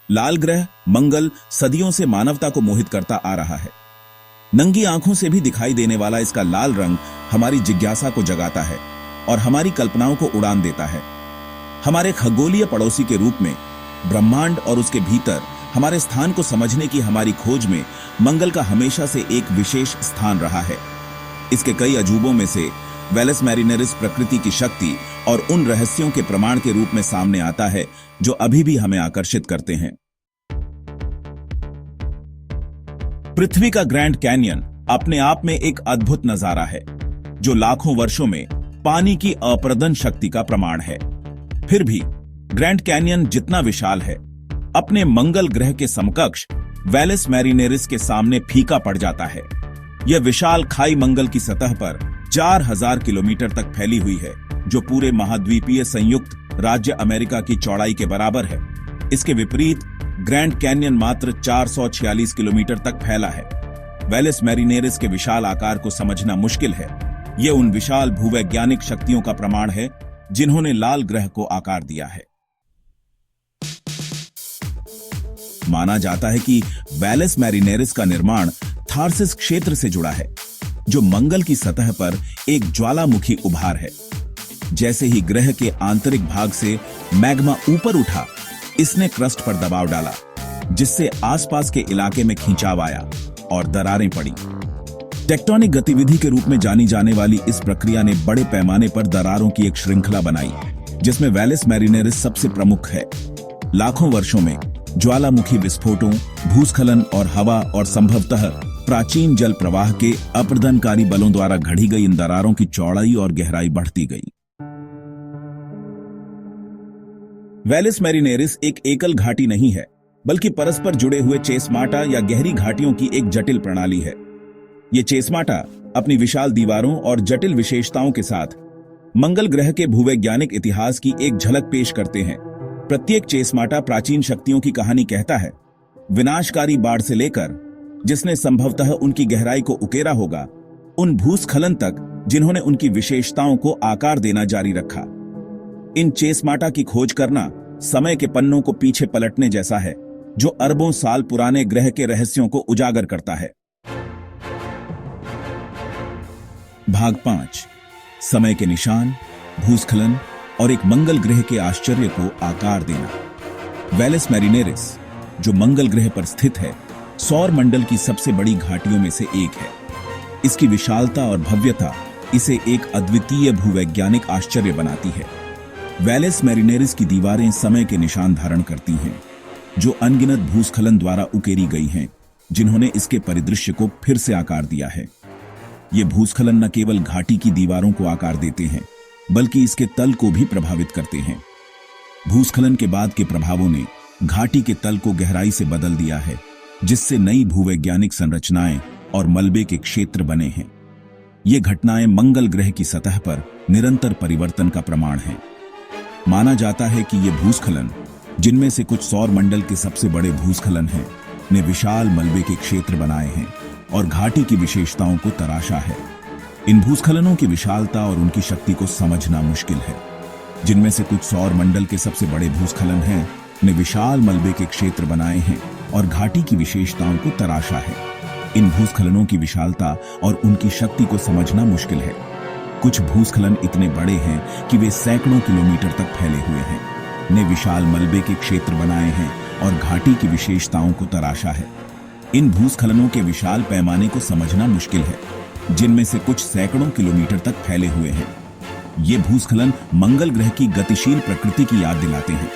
लाल ग्रह मंगल सदियों से मानवता को मोहित करता आ रहा है। नंगी आंखों से भी दिखाई देने वाला इसका लाल रंग हमारी जिज्ञासा को जगाता है और हमारी कल्पनाओं को उड़ान देता है। हमारे खगोलीय पड़ोसी के रूप में ब्रह्मांड और उसके भीतर हमारे स्थान को समझने की हमारी खोज में मंगल का हमेशा से एक विशेष स्थान रहा है। इसके कई अजूबों में से वेलस मैरिनेरिस प्रकृति की शक्ति और उन रहस्यों के प्रमाण के रूप में सामने आता है जो अभी भी हमें आकर्षित करते हैं। पृथ्वी का ग्रैंड कैन्यन अपने आप में एक अद्भुत नजारा है जो लाखों वर्षों में पानी की अप्रदन शक्ति का प्रमाण है। फिर भी ग्रैंड कैन्यन जितना विशाल है, अपने मंगल ग्रह के समकक्ष वेलस मैरिनेरिस के सामने फीका पड़ जाता है। यह विशाल खाई मंगल की सतह पर 4000 किलोमीटर तक फैली हुई है, जो पूरे महाद्वीपीय संयुक्त राज्य अमेरिका की चौड़ाई के बराबर है। इसके विपरीत ग्रैंड कैन्यन मात्र 446 किलोमीटर तक फैला है। वेलस मैरिनेरिस के विशाल आकार को समझना मुश्किल है। यह उन विशाल भूवैज्ञानिक शक्तियों का प्रमाण है जिन्होंने लाल ग्रह को आकार दिया है। माना जाता है कि वेलस मैरिनेरिस का निर्माण थार्सिस क्षेत्र से जुड़ा है, जो मंगल की सतह पर एक ज्वालामुखी उभार है। जैसे ही ग्रह के आंतरिक भाग से मैग्मा ऊपर उठा, इसने क्रस्ट पर दबाव डाला, जिससे आसपास के इलाके में खिंचाव आया और दरारें पड़ी। टेक्टोनिक गतिविधि के रूप में जानी जाने वाली इस प्रक्रिया ने बड़े पैमाने पर दरारों की एक श्रृंखला बनाई, जिसमें वेलस मैरिनेरिस सबसे प्रमुख है। लाखों वर्षों में ज्वालामुखी विस्फोटों, भूस्खलन और हवा और संभवतः प्राचीन जल प्रवाह के अप्रदनकारी बलों द्वारा घड़ी गई इन दरारों की चौड़ाई और गहराई बढ़ती गई। वेलस मैरिनेरिस एक एकल घाटी नहीं है, बल्कि परस्पर जुड़े हुए चेसमाटा या गहरी घाटियों की एक जटिल प्रणाली है। ये चेसमाटा अपनी विशाल दीवारों और जटिल विशेषताओं के साथ मंगल ग्रह के भूवैज्ञानिक इतिहास की एक झलक पेश करते हैं। प्रत्येक चेसमाटा प्राचीन शक्तियों की कहानी कहता है, विनाशकारी बाढ़ से लेकर जिसने संभवतः उनकी गहराई को उकेरा होगा, उन भूस्खलन तक जिन्होंने उनकी विशेषताओं को आकार देना जारी रखा। इन चेसमाटा की खोज करना समय के पन्नों को पीछे पलटने जैसा है, जो अरबों साल पुराने ग्रह के रहस्यों को उजागर करता है। भाग 5, समय के निशान, भूस्खलन और एक मंगल ग्रह के आश्चर्य को आकार देना। वेलस मैरिनेरिस, जो मंगल ग्रह पर स्थित है, सौर मंडल की सबसे बड़ी घाटियों में से एक है। इसकी विशालता और भव्यता इसे एक अद्वितीय भूवैज्ञानिक आश्चर्य बनाती है। वेलस मैरिनेरिस की दीवारें समय के निशान धारण करती हैं, जो अनगिनत भूस्खलन द्वारा उकेरी गई हैं, जिन्होंने इसके परिदृश्य को फिर से आकार दिया है। ये भूस्खलन न केवल घाटी की दीवारों को आकार देते हैं, बल्कि इसके तल को भी प्रभावित करते हैं। भूस्खलन के बाद के प्रभावों ने घाटी के तल को गहराई से बदल दिया है, जिससे नई भूवैज्ञानिक संरचनाएं और मलबे के क्षेत्र बने हैं। ये घटनाएं मंगल ग्रह की सतह पर निरंतर परिवर्तन का प्रमाण हैं। माना जाता है कि ये भूस्खलन, जिनमें से कुछ सौर मंडल के सबसे बड़े भूस्खलन हैं, ने विशाल मलबे के क्षेत्र बनाए हैं और घाटी की विशेषताओं को तराशा है। इन भूस्खलनों की विशालता और उनकी शक्ति को समझना मुश्किल है। जिनमें से कुछ सौर मंडल के सबसे बड़े भूस्खलन हैं, ने विशाल मलबे के क्षेत्र बनाए हैं और घाटी की विशेषताओं को तराशा है। इन भूस्खलनों की विशालता और उनकी शक्ति को समझना मुश्किल है। कुछ भूस्खलन इतने बड़े हैं कि वे सैकड़ों किलोमीटर तक फैले हुए हैं, ने विशाल मलबे के क्षेत्र बनाए हैं और घाटी की विशेषताओं को तराशा है। इन भूस्खलनों के विशाल पैमाने को समझना मुश्किल है, जिनमें से कुछ सैकड़ों किलोमीटर तक फैले हुए हैं। ये भूस्खलन मंगल ग्रह की गतिशील प्रकृति की याद दिलाते हैं।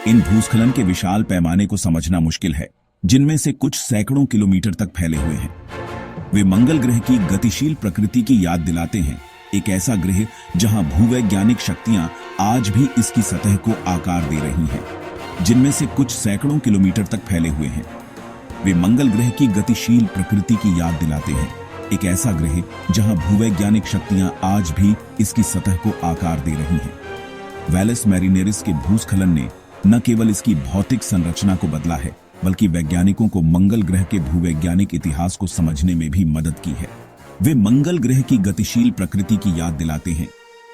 इन भूस्खलन के विशाल पैमाने को समझना मुश्किल है, जिनमें से कुछ सैकड़ों किलोमीटर तक फैले हुए हैं। वे मंगल ग्रह की गतिशील प्रकृति की याद दिलाते हैं, एक ऐसा ग्रह जहां भूवैज्ञानिक शक्तियां आज भी इसकी सतह को आकार दे रही हैं, जिनमें से कुछ सैकड़ों किलोमीटर तक फैले हुए हैं। वे मंगल ग्रह की गतिशील प्रकृति की याद दिलाते हैं, एक ऐसा ग्रह जहां भूवैज्ञानिक शक्तियां आज भी इसकी सतह को आकार दे रही हैं। वेलस मैरिनेरिस के भूस्खलन ने न केवल इसकी भौतिक संरचना को बदला है, बल्कि वैज्ञानिकों को मंगल ग्रह के भूवैज्ञानिक इतिहास को समझने में भी मदद की है। वे मंगल ग्रह की गतिशील प्रकृति की याद दिलाते हैं,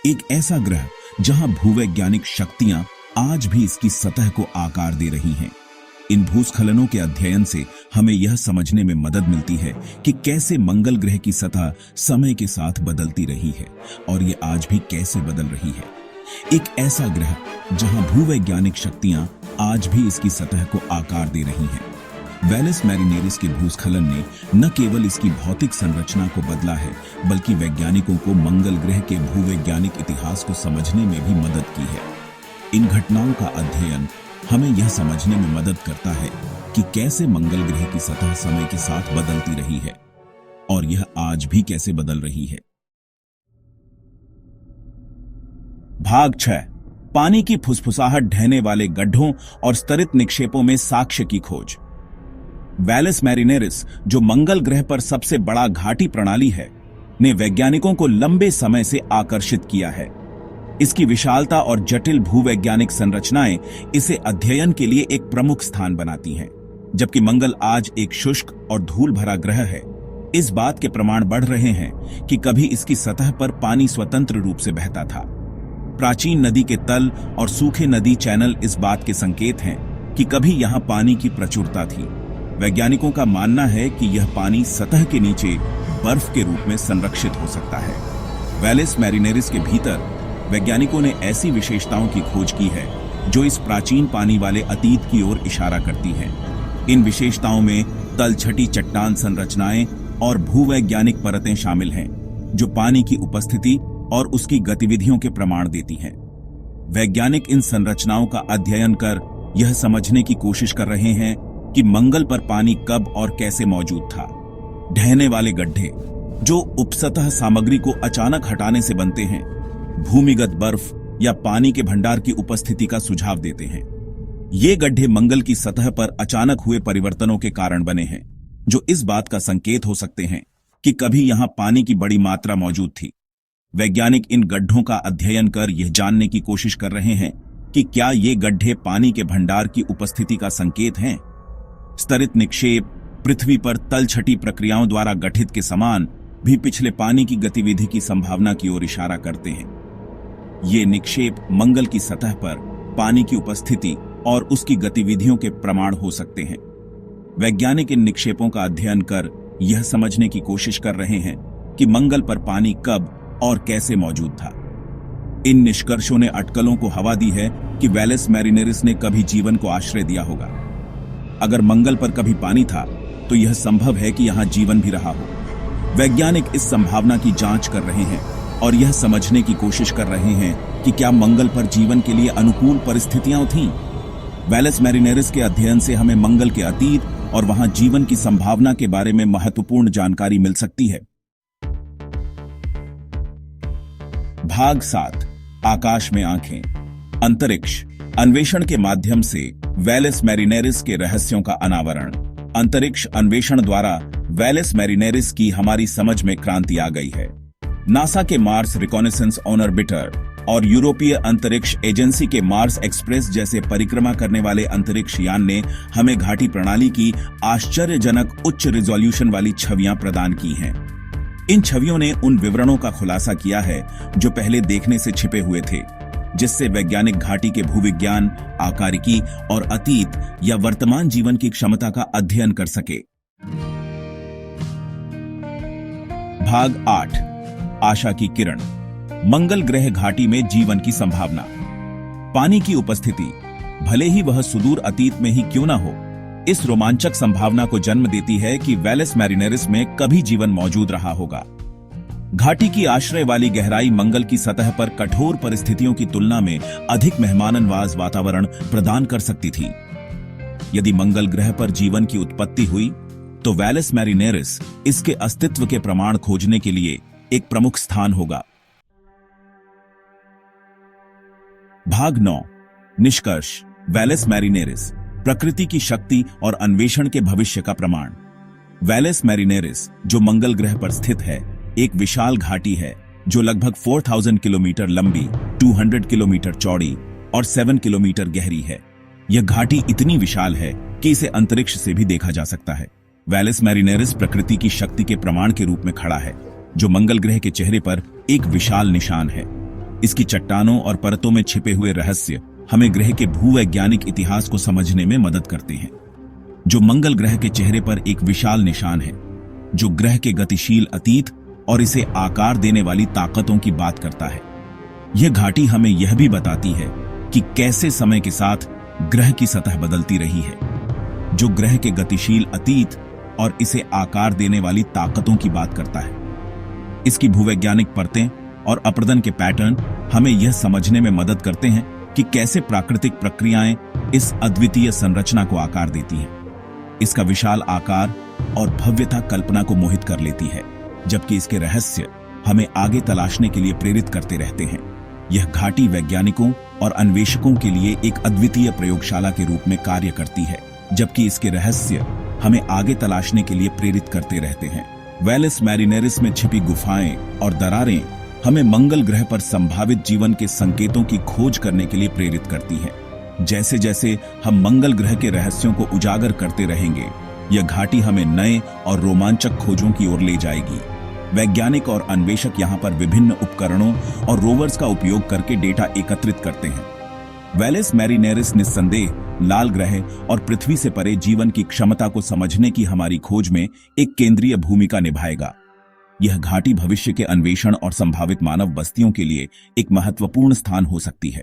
एक ऐसा ग्रह जहां भूवैज्ञानिक शक्तियां आज भी इसकी सतह को आकार दे रही हैं। इन भूस्खलनों के अध्ययन से हमें यह समझने में मदद मिलती है कि कैसे मंगल ग्रह की सतह समय के साथ बदलती रही है और ये आज भी कैसे बदल रही है। एक ऐसा ग्रह जहां भूवैज्ञानिक शक्तियां आज भी इसकी सतह को आकार दे रही हैं। वेलस मैरिनेरिस के भूस्खलन ने न केवल इसकी भौतिक संरचना को बदला है, बल्कि वैज्ञानिकों को मंगल ग्रह के भूवैज्ञानिक इतिहास को समझने में भी मदद की है। इन घटनाओं का अध्ययन हमें यह समझने में मदद करता है कि कैसे मंगल ग्रह की सतह समय के साथ बदलती रही है और यह आज भी कैसे बदल रही है। भाग 6, पानी की फुसफुसाहट ढहने वाले गड्ढों और स्तरित निक्षेपों में साक्ष्य की खोज। वेलस मैरिनेरिस, जो मंगल ग्रह पर सबसे बड़ा घाटी प्रणाली है, ने वैज्ञानिकों को लंबे समय से आकर्षित किया है। इसकी विशालता और जटिल भूवैज्ञानिक संरचनाएं इसे अध्ययन के लिए एक प्रमुख स्थान बनाती हैं। जबकि मंगल आज एक शुष्क और धूल भरा ग्रह है, इस बात के प्रमाण बढ़ रहे हैं कि कभी इसकी सतह पर पानी स्वतंत्र रूप से बहता था। प्राचीन नदी के तल और सूखे नदी चैनल इस बात के संकेत हैं कि कभी यहां पानी की प्रचुरता थी। वैज्ञानिकों का मानना है कि यह पानी सतह के नीचे बर्फ के रूप में संरक्षित हो सकता है। वेलस मैरिनेरिस के भीतर वैज्ञानिकों ने ऐसी विशेषताओं की खोज की है जो इस प्राचीन पानी वाले अतीत की ओर इशारा करती हैं। इन विशेषताओं में तलछटी चट्टान संरचनाएं और भूवैज्ञानिक परतें शामिल हैं, जो पानी की उपस्थिति और उसकी गतिविधियों के प्रमाण देती हैं। वैज्ञानिक इन संरचनाओं का अध्ययन कर यह समझने की कोशिश कर रहे हैं कि मंगल पर पानी कब और कैसे मौजूद था। ढहने वाले गड्ढे, जो उपसतह सामग्री को अचानक हटाने से बनते हैं, भूमिगत बर्फ या पानी के भंडार की उपस्थिति का सुझाव देते हैं। ये गड्ढे मंगल की सतह पर अचानक हुए परिवर्तनों के कारण बने हैं, जो इस बात का संकेत हो सकते हैं कि कभी यहां पानी की बड़ी मात्रा मौजूद थी। वैज्ञानिक इन गड्ढों का अध्ययन कर यह जानने की कोशिश कर रहे हैं कि क्या ये गड्ढे पानी के भंडार की उपस्थिति का संकेत हैं। स्तरित निक्षेप पृथ्वी पर तलछटी प्रक्रियाओं द्वारा गठित के समान भी पिछले पानी की गतिविधि की संभावना की ओर इशारा करते हैं। ये निक्षेप मंगल की सतह पर पानी की उपस्थिति और उसकी गतिविधियों के प्रमाण हो सकते हैं। वैज्ञानिक इन निक्षेपों का अध्ययन कर यह समझने की कोशिश कर रहे हैं कि मंगल पर पानी कब और कैसे मौजूद था। इन निष्कर्षों ने अटकलों को हवा दी है कि वेलस मैरिनेरिस ने कभी जीवन को आश्रय दिया होगा। अगर मंगल पर कभी पानी था तो यह संभव है कि यहां जीवन भी रहा हो। वैज्ञानिक इस संभावना की जांच कर रहे हैं और यह समझने की कोशिश कर रहे हैं कि क्या मंगल पर जीवन के लिए अनुकूल परिस्थितियां थीं। वेलस मैरिनेरिस के अध्ययन से हमें मंगल के अतीत और वहां जीवन की संभावना के बारे में महत्वपूर्ण जानकारी मिल सकती है। भाग 7, आकाश में आंखें। अंतरिक्ष अन्वेषण के माध्यम से वेलस मैरिनेरिस के रहस्यों का अनावरण। अंतरिक्ष अन्वेषण द्वारा वेलस मैरिनेरिस की हमारी समझ में क्रांति आ गई है। नासा के मार्स रिकॉनेसेंस ऑर्बिटर और यूरोपीय अंतरिक्ष एजेंसी के मार्स एक्सप्रेस जैसे परिक्रमा करने वाले अंतरिक्ष यान ने हमें घाटी प्रणाली की आश्चर्यजनक उच्च रिजोल्यूशन वाली छवियां प्रदान की हैं। इन छवियों ने उन विवरणों का खुलासा किया है जो पहले देखने से छिपे हुए थे, जिससे वैज्ञानिक घाटी के भूविज्ञान, आकारिकी और अतीत या वर्तमान जीवन की क्षमता का अध्ययन कर सके। भाग 8, आशा की किरण। मंगल ग्रह घाटी में जीवन की संभावना। पानी की उपस्थिति, भले ही वह सुदूर अतीत में ही क्यों न हो, इस रोमांचक संभावना को जन्म देती है कि वेलस मैरिनेरिस में कभी जीवन मौजूद रहा होगा। घाटी की आश्रय वाली गहराई मंगल की सतह पर कठोर परिस्थितियों की तुलना में अधिक मेहमाननवाज वातावरण प्रदान कर सकती थी। यदि मंगल ग्रह पर जीवन की उत्पत्ति हुई तो वेलस मैरिनेरिस इसके अस्तित्व के प्रमाण खोजने के लिए एक प्रमुख स्थान होगा। भाग 9, निष्कर्ष। वेलस मैरिनेरिस प्रकृति की शक्ति और अन्वेषण के भविष्य का प्रमाण। वेलस मैरिनेरिस, जो मंगल ग्रह पर स्थित है, एक विशाल घाटी है जो लगभग 4000 किलोमीटर लंबी, 200 किलोमीटर चौड़ी और 7 किलोमीटर गहरी है। यह घाटी इतनी विशाल है कि इसे अंतरिक्ष से भी देखा जा सकता है। वेलस मैरिनेरिस प्रकृति की शक्ति के प्रमाण के रूप में खड़ा है, जो मंगल ग्रह के चेहरे पर एक विशाल निशान है। इसकी चट्टानों और परतों में छिपे हुए रहस्य हमें ग्रह के भूवैज्ञानिक इतिहास को समझने में मदद करते हैं। जो मंगल ग्रह के चेहरे पर एक विशाल निशान है, जो ग्रह के गतिशील अतीत और इसे आकार देने वाली ताकतों की बात करता है। यह घाटी हमें यह भी बताती है कि कैसे समय के साथ ग्रह की सतह बदलती रही है। जो ग्रह के गतिशील अतीत और इसे आकार देने वाली ताकतों की बात करता है। इसकी भूवैज्ञानिक परतें और अप्रदन के पैटर्न हमें यह समझने में मदद करते हैं कि कैसे प्राकृतिक प्रक्रियाएं इस अद्वितीय संरचना को आकार देती हैं। इसका विशाल आकार और भव्यता कल्पना को मोहित कर लेती है, जबकि इसके रहस्य हमें आगे तलाशने के लिए प्रेरित करते रहते हैं। यह घाटी वैज्ञानिकों और अन्वेषकों के लिए एक अद्वितीय प्रयोगशाला के रूप में कार्य करती है, जबकि इसके रहस्य हमें आगे तलाशने के लिए प्रेरित करते रहते हैं। वेलिस मैरिनेरिस में छिपी गुफाएं और दरारें हमें मंगल ग्रह पर संभावित जीवन के संकेतों की खोज करने के लिए प्रेरित करती हैं। जैसे जैसे हम मंगल ग्रह के रहस्यों को उजागर करते रहेंगे, यह घाटी हमें नए और रोमांचक खोजों की ओर ले जाएगी। वैज्ञानिक और अन्वेषक यहां पर विभिन्न उपकरणों और रोवर्स का उपयोग करके डेटा एकत्रित करते हैं। वेलिस मैरिनेरिस निस्संदेह लाल ग्रह और पृथ्वी से परे जीवन की क्षमता को समझने की हमारी खोज में एक केंद्रीय भूमिका निभाएगा। यह घाटी भविष्य के अन्वेषण और संभावित मानव बस्तियों के लिए एक महत्वपूर्ण स्थान हो सकती है।